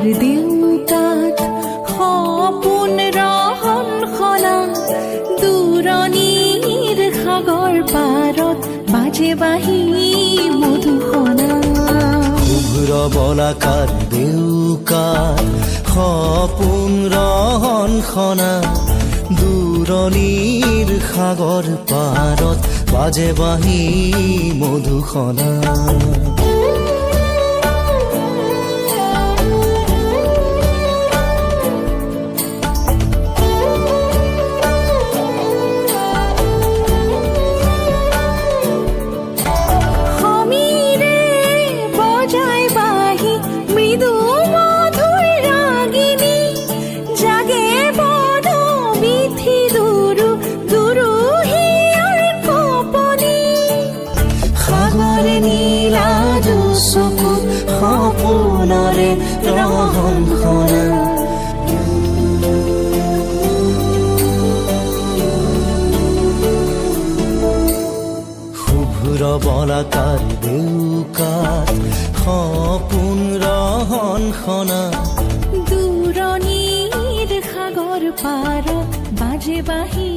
বলাকাৰ দেউতাত সপোন ৰহন খনা দূৰণিৰ সাগৰ পাৰত বাজে বাঁহী মধুসনা শুভ্ৰ বলাকাৰ দেউকাত সপোন ৰহন খনা দূৰণিৰ সাগৰ পাৰত বাজে বাঁহী মধুসনা চকুত সপোনৰে ৰহন খনা শুভ্ৰ বলাকাৰ দেউকাত সপোন ৰহন খনা দূৰণিৰ সাগৰ পাৰত বাজে বাঁহী